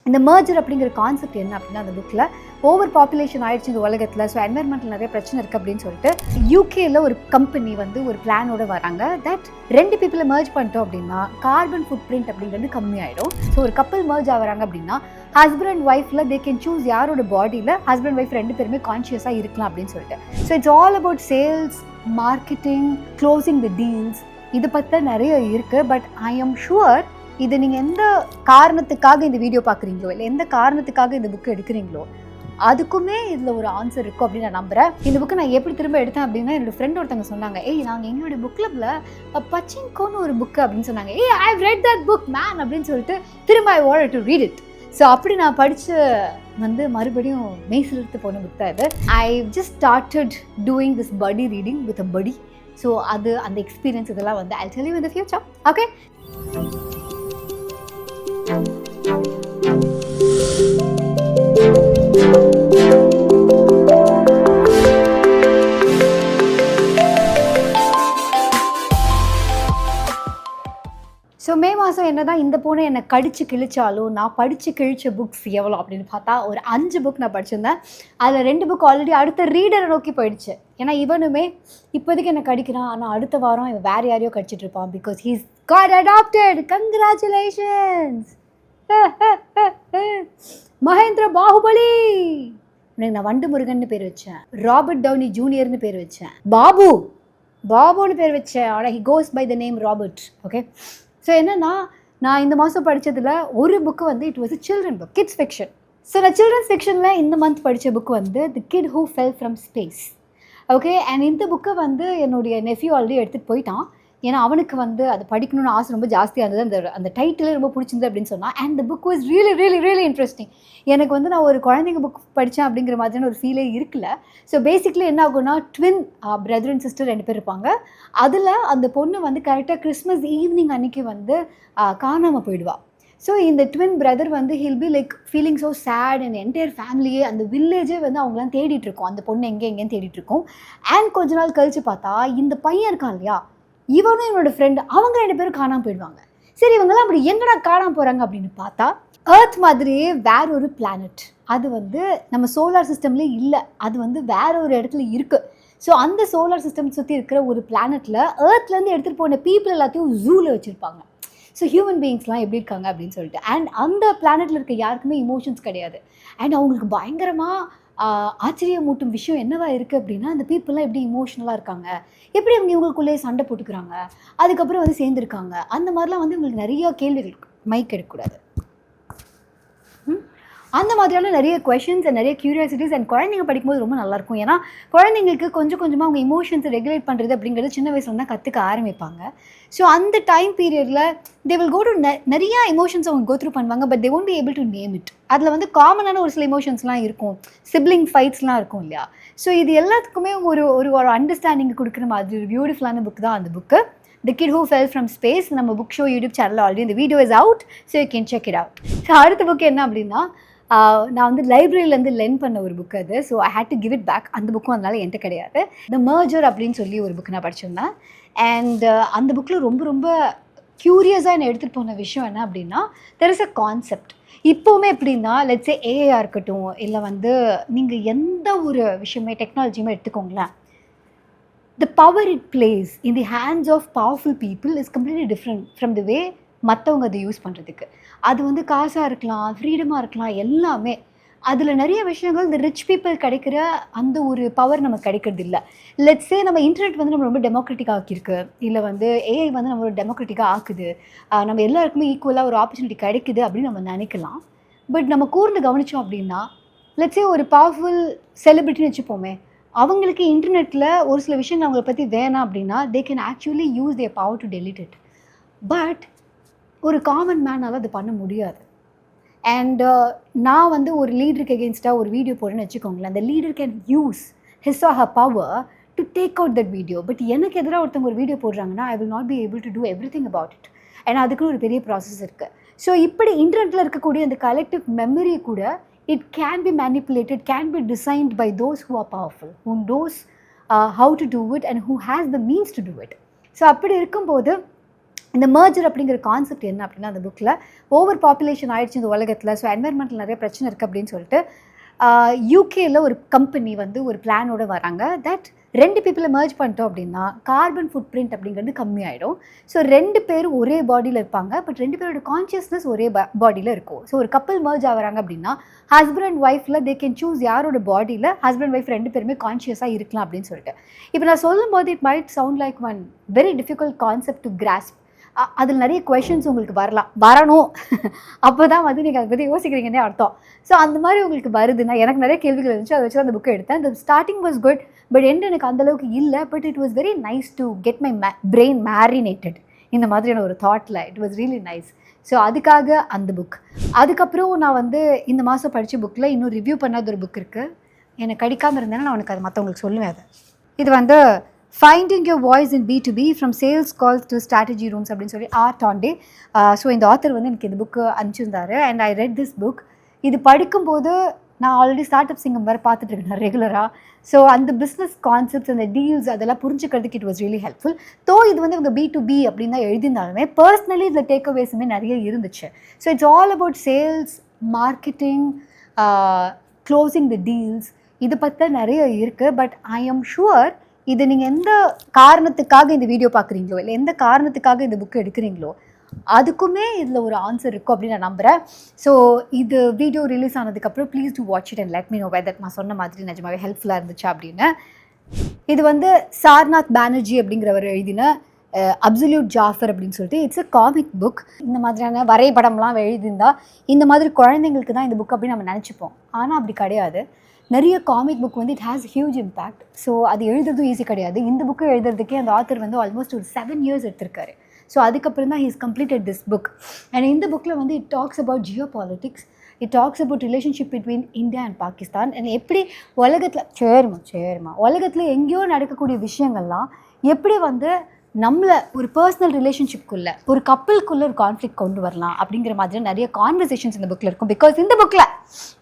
இந்த மர்ஜர் அப்படிங்கிற கான்செப்ட் என்ன அப்படின்னா, அந்த புக்கில் ஓவர் பாப்புலேஷன் ஆயிடுச்சு இந்த உலகத்தில். ஸோ என்வரன்மெண்ட்டில் நிறைய பிரச்சனை இருக்குது அப்படின்னு சொல்லிட்டு யூகேயில் ஒரு கம்பெனி வந்து ஒரு பிளானோட வராங்க. தட் 2 பீப்புளை மர்ஜ் பண்ணிட்டோம் அப்படின்னா கார்பன் ஃபுட் பிரிண்ட் அப்படிங்கிறது கம்மியாயிடும். ஸோ ஒரு கப்பல் மர்ஜ் ஆகிறாங்க அப்படின்னா ஹஸ்பண்ட் அண்ட் ஒய்ஃபில் தே கேன் சூஸ் யாரோட பாடியில் ஹஸ்பண்ட் ஒய்ஃப் 2 பேருமே கான்ஷியஸாக இருக்கலாம் அப்படின்னு சொல்லிட்டு. So it's all about sales, marketing, closing the deals. இது பற்றி நிறைய இருக்குது. பட் ஐ எம் ஷுவர் இது நீங்கள் எந்த காரணத்துக்காக இந்த வீடியோ பார்க்குறீங்களோ, இல்லை எந்த காரணத்துக்காக இந்த புக்கு எடுக்கிறீங்களோ, அதுக்குமே இதில் ஒரு ஆன்சர் இருக்கும் அப்படின்னு நான் நம்புகிறேன். இந்த புக்கு நான் எப்படி திரும்ப எடுத்தேன் அப்படின்னா, என்னோடய ஃப்ரெண்ட் ஒருத்தவங்க சொன்னாங்க, நாங்கள் எங்களுடைய புக் கிளப்பில் பச்சிங்கோன்னு ஒரு புக்கு அப்படின்னு சொன்னாங்க. I've red that book man அப்படின்னு சொல்லிட்டு திரும்ப I want to read it. So அப்படி நான் படித்து வந்து மறுபடியும் மெய்சிலிர்த்து போன புக் தான் இது. I just started doing this படி ரீடிங் வித் அ படி. ஸோ அது அந்த எக்ஸ்பீரியன்ஸ் இதெல்லாம் வந்து I'll tell you in the future. Okay? So May மாதம் என்ன தான் இந்த பூனை என்னை கடிச்சு கிழிச்சாலும் நான் படித்து கிழிச்ச புக்ஸ் எவ்வளோ அப்படின்னு பார்த்தா ஒரு 5 புக் நான் படிச்சிருந்தேன். அதில் 2 புக் ஆல்ரெடி அடுத்த ரீடரை நோக்கி போயிடுச்சு. ஏன்னா இவனுமே இப்போதைக்கு என்னை கடிக்கிறான், ஆனால் அடுத்த வாரம் இவன் வேறு யாரையோ கடிச்சிட்டு இருப்பான். Because he's got adapted. Congratulations Mahendra Baahubali. நான் வண்டு முருகன்னு பேர் வச்சேன், ராபர்ட் டவுனி ஜூனியர்னு பேர் வச்சேன்னு பேர் வச்சேன். ஆனால் he goes by the name Robert. Okay, so என்னென்னா நான் இந்த மாதம் படித்ததில் ஒரு புக்கு வந்து it was a children book, kids fiction. So நான் சில்ட்ரன்ஸ் ஃபிக்ஷனில் இந்த மந்த் படித்த புக்கு வந்து the kid who fell from space. Okay, and இந்த புக்கை வந்து என்னுடைய நெஃப்யூ ஆல்ரெடி எடுத்துகிட்டு போயிட்டான். ஏன்னா அவனுக்கு வந்து அது படிக்கணும்னு ஆசை ரொம்ப ஜாஸ்தியாக இருந்தது. அந்த டைட்டிலே ரொம்ப பிடிச்சிருந்து அப்படின்னு சொன்னால். And the book was really interesting. எனக்கு வந்து நான் ஒரு குழந்தைங்க புக் படித்தேன் அப்படிங்கிற மாதிரியான ஒரு ஃபீலே இருக்குல்ல. ஸோ பேசிக்லி என்ன ஆகும்னா, ட்வின் பிரதர் அண்ட் சிஸ்டர் 2 பேர் இருப்பாங்க. அதில் அந்த பொண்ணு வந்து கரெக்டாக கிறிஸ்மஸ் ஈவினிங் அன்றைக்கி வந்து காணாமல் போயிடுவாள். ஸோ இந்த ட்வின் பிரதர் வந்து he'll be like feeling so sad. And entire ஃபேமிலியே, அந்த வில்லேஜே வந்து அவங்களாம் தேடிட்டுருக்கோம், அந்த பொண்ணு எங்கேன்னு தேடிட்டுருக்கோம். அண்ட் கொஞ்ச நாள் கழித்து பார்த்தா இந்த பையன் இருக்கான் இல்லையா, இவனும் என்னோடய ஃப்ரெண்டு, அவங்க 2 பேரும் காணாமல் போயிடுவாங்க. சரி, இவங்கெல்லாம் அப்படி எங்கடா காணாமல் போகிறாங்க அப்படின்னு பார்த்தா, எர்த் மாதிரியே வேற ஒரு பிளானட், அது வந்து நம்ம சோலார் சிஸ்டம்லேயே இல்லை, அது வந்து வேற ஒரு இடத்துல இருக்குது. ஸோ அந்த சோலார் சிஸ்டம் சுற்றி இருக்கிற ஒரு பிளானட்டில் எர்த்லேருந்து எடுத்துகிட்டு போன பீப்புள் எல்லாத்தையும் ஜூவில் வச்சுருப்பாங்க. ஸோ ஹியூமன் பீயிங்ஸ்லாம் எப்படி இருக்காங்க அப்படின்னு சொல்லிட்டு. அண்ட் அந்த பிளானட்டில் இருக்க யாருக்குமே இமோஷன்ஸ் கிடையாது. அண்ட் அவங்களுக்கு பயங்கரமாக ஆச்சரியமூட்டும் விஷயம் என்னவா இருக்குது அப்படின்னா, அந்த பீப்புளெலாம் எப்படி இமோஷ்னலாக இருக்காங்க, எப்படி அவங்க இவங்களுக்குள்ளேயே சண்டை போட்டுக்கிறாங்க, அதுக்கப்புறம் வந்து சேர்ந்துருக்காங்க, அந்த மாதிரிலாம் வந்து இவங்களுக்கு நிறையா கேள்விகள் இருக்குது. மைக் எடுக்கக்கூடாது. அந்த மாதிரியான நிறைய கொஷின்ஸ் அண்ட் நிறைய க்யூரியாசிட்டிஸ். அண்ட் குழந்தைங்க படிக்கும்போது ரொம்ப நல்லாயிருக்கும். ஏன்னா குழந்தைங்களுக்கு கொஞ்சம் கொஞ்சமாக அவங்க இமோஷன்ஸை ரெகுலேட் பண்ணுறது அப்படிங்கிறது சின்ன வயசுல தான் கற்றுக்க ஆரம்பிப்பாங்க. ஸோ அந்த டைம் பீரியடில் தே வில் கோ டு நிறையா இமோஷன்ஸ் அவங்க கோ த்ரூ பண்ணுவாங்க. But they won't be able to name it. அதில் வந்து காமனான ஒரு சில இமோஷன்ஸ்லாம் இருக்கும், சிப்ளிங் ஃபைட்ஸ்லாம் இருக்கும் இல்லையா. ஸோ இது எல்லாத்துக்குமே ஒரு ஒரு அண்டர்ஸ்டாண்டிங் கொடுக்குற மாதிரி ஒரு பியூட்டிஃபுல்லான புக் தான் அந்த book, the kid who fell from space. நம்ம புக் ஷோ யூடியூப் சேனலில் ஆல்ரெடி இந்த video is out, so you can check it out. So அடுத்த புக் என்ன அப்படின்னா, நான் வந்து லைப்ரரியிலேருந்து லென் பண்ண ஒரு புக் அது. So I hate to give it back. அந்த புக்கும் அதனால என்கிட்ட கிடையாது. த மர்ஜர் அப்படின்னு சொல்லி ஒரு புக் நான் படிச்சிருந்தேன். அண்ட் அந்த புக்கில் ரொம்ப க்யூரியஸாக என்னை எடுத்துகிட்டு போன விஷயம் என்ன அப்படின்னா, தெர் இஸ் அ கான்செப்ட். இப்போவுமே எப்படின்னா, லெட்ஸ் சே ஏஐயாக இருக்கட்டும், இல்லை வந்து நீங்கள் எந்த ஒரு விஷயமே டெக்னாலஜியுமே எடுத்துக்கோங்களேன், the power it plays in the hands of powerful people is completely different from the way மற்றவங்க அதை யூஸ் பண்ணுறதுக்கு. அது வந்து காசாக இருக்கலாம், ஃப்ரீடமாக இருக்கலாம், எல்லாமே. அதில் நிறைய விஷயங்கள் இந்த ரிச் பீப்புள் கிடைக்கிற அந்த ஒரு பவர் நமக்கு கிடைக்கிறது இல்லை. லெட்ஸே நம்ம இன்டர்நெட் வந்து நம்ம ரொம்ப டெமோக்ராட்டிக் ஆக்கியிருக்கு, இல்லை வந்து ஏஐ வந்து நம்மளோட டெமோக்ராட்டிக்காக ஆக்குது, நம்ம எல்லாருக்குமே ஈக்குவலாக ஒரு ஆப்பர்ச்சுனிட்டி கிடைக்குது அப்படின்னு நம்ம நினைக்கலாம். பட் நம்ம கூர்ந்து கவனித்தோம் அப்படின்னா, லெட்ஸே ஒரு பவர்ஃபுல் செலிபிரிட்டின்னு வச்சுப்போமே, அவங்களுக்கு இன்டர்நெட்டில் ஒரு சில விஷயங்கள் அவங்கள பற்றி வேணாம் அப்படின்னா they can actually use there power to delete it. But ஒரு காமன் மேனால் அது பண்ண முடியாது. அண்ட் நான் வந்து ஒரு லீடருக்கு எகென்ஸ்டாக ஒரு வீடியோ போடுறேன்னு வச்சுக்கோங்களேன், அந்த leader can use his or her power to take out that video. But எனக்கு எதிராக ஒருத்தவங்க ஒரு வீடியோ போடுறாங்கன்னா I will not be able to do everything about it. ஏன்னா அதுக்குன்னு ஒரு பெரிய ப்ராசஸ் இருக்குது. ஸோ இப்படி இன்டர்நெட்டில் இருக்கக்கூடிய அந்த கலெக்டிவ் மெமரி கூட it can be manipulated, can be designed by those who are powerful, who knows how to do it and who has the means to do it. So அப்படி இருக்கும்போது இந்த merger அப்படிங்கிற concept என்ன அப்படின்னா அந்த புக்கில் over population ஆயிடுச்சு இந்த உலகத்தில். ஸோ என்வரன்மெண்டல் நிறைய பிரச்சனை இருக்குது அப்படின்னு சொல்லிட்டு யூகேயில் ஒரு கம்பெனி வந்து ஒரு பிளானோட வராங்க. தட் 2 பீப்புளை மர்ஜ் பண்ணிட்டோம் அப்படின்னா கார்பன் ஃபுட் பிரிண்ட் அப்படிங்கிறது கம்மியாயிடும். ஸோ 2 பேரும் ஒரே பாடியில் இருப்பாங்க, பட் 2 பேரோட கான்ஷியஸ்னஸ் ஒரே பாடியில் இருக்கும். ஸோ ஒரு கப்பல் மர்ஜ் ஆகிறாங்க அப்படின்னா ஹஸ்பண்ட் அண்ட் ஒய்ஃபில் தே கேன் சூஸ் யாரோட பாடியில் ஹஸ்பண்ட் ஒய்ஃப் 2 பேருமே கான்ஷியஸாக இருக்கலாம் அப்படின்னு சொல்லிட்டு. இப்போ நான் சொல்லும் போது it might sound like one very difficult concept to grass. அதில் நிறைய கொஷின்ஸ் உங்களுக்கு வரணும். அப்போ தான் வந்து நீங்கள் அதை பற்றி யோசிக்கிறீங்கன்னே அர்த்தம். ஸோ அந்த மாதிரி உங்களுக்கு வருதுன்னா எனக்கு நிறைய கேள்விகள் இருந்துச்சு. அதை வச்சு அந்த புக்கை எடுத்தேன். இந்த starting was good, but end எனக்கு அந்தளவுக்கு இல்லை. But it was very nice to get my brain marinated இந்த மாதிரியான ஒரு தாட்டில். It was really nice. So அதுக்காக அந்த புக். அதுக்கப்புறம் நான் வந்து இந்த மாதம் படித்த புக்கில் இன்னும் ரிவ்யூ பண்ணாத ஒரு புக் இருக்குது. எனக்கு கிடைக்காமல் இருந்தேன்னா நான் உனக்கு அது மற்றவங்களுக்கு சொல்லுவேன். அது இது வந்து finding your voice in B2B from sales calls to strategy rooms அப்படின்னு சொல்லி டாண்டே. ஸோ இந்த ஆத்தர் வந்து எனக்கு இந்த புக்கு அனுப்பிச்சிருந்தாரு and I read this book. இது படிக்கும்போது நான் ஆல்ரெடி ஸ்டார்ட் அப் சிங்கம் வேறு பார்த்துட்டு இருக்கேன் ரெகுலராக. ஸோ அந்த பிஸ்னஸ் கான்செப்ட்ஸ் அந்த டீல்ஸ் அதெல்லாம் புரிஞ்சுக்கிறதுக்கு இட் வாஸ் ரியலி ஹெல்ப்ஃபுல். இது வந்து இவங்க B2B அப்படின்னு தான் எழுதியிருந்தாலுமே பர்சனலி இதில் டேக் அவேஸுமே நிறைய இருந்துச்சு. So it's all about sales, marketing, closing the deals, இது பற்றி நிறைய இருக்குது. பட் ஐ எம் ஷுவர் இது நீங்கள் எந்த காரணத்துக்காக இந்த வீடியோ பார்க்குறீங்களோ இல்லை எந்த காரணத்துக்காக இந்த புக்கு எடுக்கிறீங்களோ அதுக்குமே இதில் ஒரு ஆன்சர் இருக்கும் அப்படின்னு நான் நம்புகிறேன். ஸோ இது வீடியோ ரிலீஸ் ஆனதுக்கப்புறம் please to watch it and let me know whether நான் சொன்ன மாதிரி நிஜமாவே ஹெல்ப்ஃபுல்லாக இருந்துச்சு அப்படின்னு. இது வந்து சார்நாத் பானர்ஜி அப்படிங்கிறவர் எழுதின அப்சல்யூட் ஜாஃபர் அப்படின்னு சொல்லிட்டு இட்ஸ் அ காமிக் புக். இந்த மாதிரியான வரைபடம்லாம் எழுதியிருந்தால் இந்த மாதிரி குழந்தைங்களுக்கு தான் இந்த புக் அப்படின்னு நம்ம நினச்சிப்போம். ஆனால் அப்படி கிடையாது. நிறைய காமிக் புக் வந்து it has huge impact. So அது எழுதுறதும் ஈஸி கிடையாது. இந்த புக்கு எழுதுறதுக்கே அந்த ஆத்தர் வந்து ஆல்மோஸ்ட் ஒரு 7 years எடுத்திருக்காரு. ஸோ அதுக்கப்புறம் தான் he's completed this book. And இந்த புக்கில் வந்து it talks about Jio politics, it talks about relationship between India and Pakistan. And எப்படி உலகத்தில் உலகத்தில் எங்கேயோ நடக்கக்கூடிய விஷயங்கள்லாம் எப்படி வந்து நம்மளை ஒரு பர்சனல் ரிலேஷன்ஷிப்குள்ளே ஒரு கப்பலுக்குள்ளே ஒரு கான்ஃப்ளிக்ட் கொண்டு வரலாம் அப்படிங்கிற மாதிரி நிறைய கான்வர்சேஷன்ஸ் இந்த புக்கில் இருக்கும். பிகாஸ்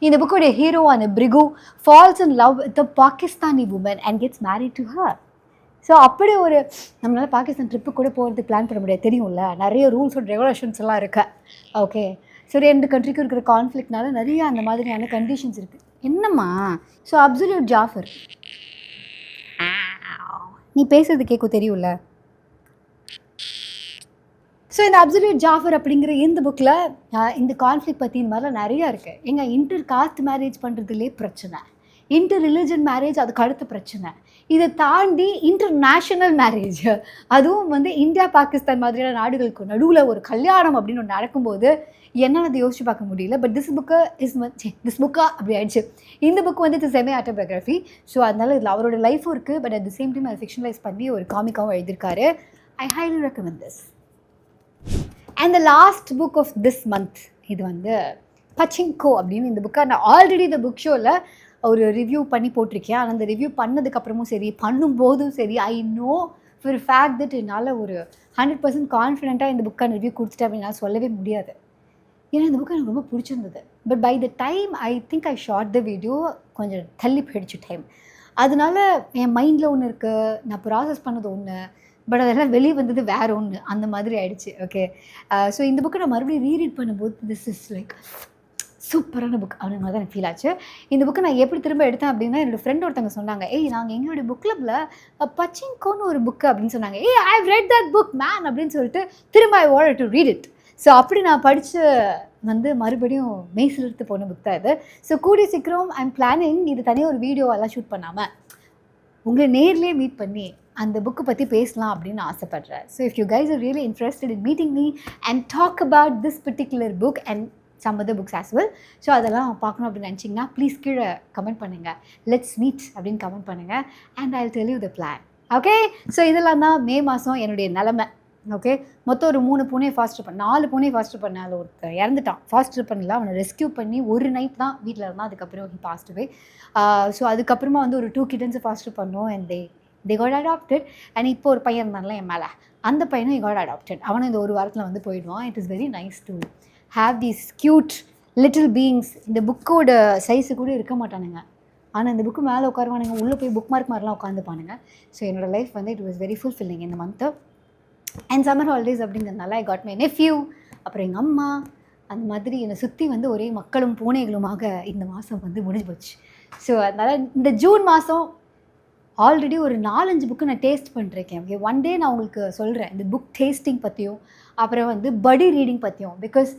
இந்த புக்கோடைய ஹீரோவான Bhrigu falls in love with a Pakistani woman and gets married to her. So அப்படி ஒரு நம்மளால் பாகிஸ்தான் ட்ரிப்பு கூட போகிறதுக்கு பிளான் பண்ண முடியாது, தெரியும்ல. நிறைய ரூல்ஸ் அண்ட் ரெகுலேஷன்ஸ் எல்லாம் இருக்கு. ஓகே, ஸோ 2 கண்ட்ரிக்கும் இருக்கிற கான்ஃப்ளிக்ட்னால நிறைய அந்த மாதிரியான கண்டிஷன்ஸ் இருக்குது. என்னம்மா? ஸோ அப்சல்யூட் ஜாஃபர், நீ பேசுறது கேட்கும் தெரியும்ல. ஸோ இந்த அப்சல்யூட் ஜாஃபர் அப்படிங்கிற இந்த புக்கில் இந்த கான்ஃப்ளிக்ட் பற்றி இந்த மாதிரிலாம் நிறையா இருக்குது. எங்கள் இன்டர் காஸ்ட் மேரேஜ் பண்ணுறதுலே பிரச்சனை, இன்டர் ரிலிஜன் மேரேஜ் அதுக்கு அடுத்த பிரச்சனை, இதை தாண்டி இன்டர்நேஷ்னல் மேரேஜ், அதுவும் வந்து இந்தியா பாகிஸ்தான் மாதிரியான நாடுகளுக்கு நடுவில் ஒரு கல்யாணம் அப்படின்னு ஒன்று நடக்கும்போது என்னால் அதை யோசிச்சு பார்க்க முடியல. பட் திஸ் புக்கா அப்படி ஆயிடுச்சு. இந்த புக் வந்து இட்ஸ் செமி ஆட்டோபயோகிராஃபி. ஸோ அதனால் இதில் அவரோட லைஃபும் இருக்குது, but at the same time அதை ஃபிக்ஷனலைஸ் பண்ணி ஒரு காமிக்காகவும் எழுதியிருக்காரு. I highly recommend this. And the last book of this month இது வந்து பச்சிங்கோ அப்படின்னு இந்த புக்கை நான் ஆல்ரெடி இந்த புக் ஷோவில் ஒரு ரிவ்யூ பண்ணி போட்டிருக்கேன். ஆனால் அந்த ரிவ்யூ பண்ணதுக்கப்புறமும் சரி பண்ணும்போதும் சரி I know for fact that என்னால் ஒரு 100% கான்ஃபிடென்ட்டாக இந்த புக்கான ரிவ்யூ கொடுத்துட்டேன் அப்படின்னு என்னால் சொல்லவே முடியாது. ஏன்னா இந்த புக்கு எனக்கு ரொம்ப பிடிச்சிருந்தது. But by the time I think I shot the video கொஞ்சம் தள்ளி போயிடுச்சு டைம். அதனால என் மைண்டில் ஒன்று இருக்குது, நான் ப்ராசஸ் பண்ணது ஒன்று, பட் அதெல்லாம் வெளியே வந்தது வேறு ஒன்று, அந்த மாதிரி ஆகிடுச்சு. ஓகே, ஸோ இந்த புக்கை நான் மறுபடியும் ரீரீட் பண்ணும்போது திஸ் இஸ் லைக் சூப்பரான புக் அப்படின்னு மாதிரி தான் எனக்கு ஃபீல் ஆச்சு. இந்த புக்கை நான் எப்படி திரும்ப எடுத்தேன் அப்படின்னா என்னோடய ஃப்ரெண்ட் ஒருத்தவங்க சொன்னாங்க, நாங்கள் எங்களுடைய புக் கிளப்பில் பச்சிங்கோன்னு ஒரு புக்கு அப்படின்னு சொன்னாங்க. I have read that book man அப்படின்னு சொல்லிட்டு திரும்ப I want to read it. So அப்படி நான் படித்து வந்து மறுபடியும் மெய்சிலிருத்து போன புக் தான் இது. ஸோ கூடிய சீக்கிரம் ஐ எம் பிளானிங் இது தனியாக ஒரு வீடியோவெல்லாம் ஷூட் பண்ணாமல் உங்களை நேர்லேயே மீட் பண்ணி அந்த புக்கு பற்றி பேசலாம் அப்படின்னு ஆசைப்படுறேன். So if you guys are really interested in meeting me and talk about this particular book and some other books as well, so அதெல்லாம் பார்க்கணும் அப்படின்னு நினச்சிங்கன்னா ப்ளீஸ் கீழே கமெண்ட் பண்ணுங்கள், லெட்ஸ் மீட் அப்படின்னு கமெண்ட் பண்ணுங்கள் and I will tell you the plan. Okay, so இதெல்லாம் தான் மே மாதம் என்னுடைய நிலமை. ஓகே, மொத்தம் ஒரு 3 பூனையை ஃபாஸ்டர் பண்ண 4 பூனையை ஃபாஸ்டர் பண்ண அதில் ஒருத்தர் இறந்துட்டான். ஃபாஸ்டர் பண்ணல, அவனை ரெஸ்கியூ பண்ணி ஒரு நைட் தான் வீட்டில் இருந்தான். அதுக்கப்புறம் ஹி பாஸ்ட் அவே. ஸோ அதுக்கப்புறமா வந்து ஒரு 2 கிட்டன்ஸை ஃபாஸ்டர் பண்ணோம் and they got adopted. And இப்போ ஒரு பையன் இருந்தான்ல என் மேலே, அந்த பையனும் got adopted. அவனும் இந்த ஒரு வாரத்தில் வந்து போயிடுவான். It is very nice to have these cute little beings. இந்த புக்கோட சைஸு கூட இருக்க மாட்டானுங்க, ஆனால் இந்த புக்கு மேலே உட்காருவானுங்க, உள்ளே போய் புக் மார்க் மாதிரிலாம் உட்காந்துப்பானுங்க. ஸோ என்னோடய லைஃப் வந்து இட் வாஸ் வெரி ஃபுல்ஃபில்லிங் இந்த மந்த்து. அண்ட் சம்மர் ஹாலிடேஸ் அப்படிங்கிறதுனால ஐ காட் மை நெஃப்யூ, அப்புறம் எங்கள் அம்மா, அந்த மாதிரி என்னை சுற்றி வந்து ஒரே மக்களும் பூனைகளுமாக இந்த மாதம் வந்து முடிஞ்சு போச்சு. ஸோ அதனால் இந்த ஜூன் மாதம் ஆல்ரெடி ஒரு 4-5 புக்கு நான் டேஸ்ட் பண்ணிருக்கேன். ஓகே, ஒன் டே நான் உங்களுக்கு சொல்கிறேன் இந்த புக் டேஸ்டிங் பற்றியும், அப்புறம் வந்து படி ரீடிங் பற்றியும். Because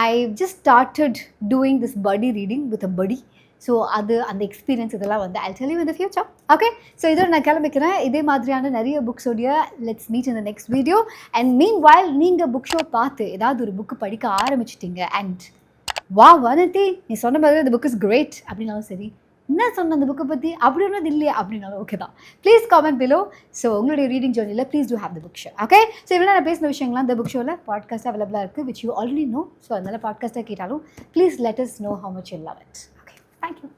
I just started doing this படி ரீடிங் வித் அ படி. ஸோ அது அந்த எக்ஸ்பீரியன்ஸ் இதெல்லாம் வந்து I'll tell you in the future. Okay, so இதோட நான் கிளம்பிக்கிறேன். இதே மாதிரியான நிறைய புக்ஸோடைய let's meet in the next video. And meanwhile நீங்கள் புக் ஷோ பார்த்து ஏதாவது ஒரு புக்கு படிக்க ஆரம்பிச்சிட்டிங்க அண்ட் வா வனதி நீ சொன்ன மாதிரி இந்த புக் இஸ் கிரேட் அப்படின்னாலும் சரி, என்ன சொன்ன அந்த புக்கை பற்றி அப்படி ஒன்றும் இல்லையா அப்படின்னாலும் ஓகே தான், ப்ளீஸ் காமெண்ட் பிலோ. ஸோ உங்களுடைய ரீடிங் ஜேர்னியில் please do have the book show. Okay, so இவ்வளோ நான் பேசின விஷயங்கள்லாம் இந்த புக் ஷோவில் பாட்காஸ்ட் அவைலபிளாக இருக்குது, which you already know. So அதனால் பாட்காஸ்ட்டாக கேட்டாலும் please let us know how much you love it. Okay, thank you.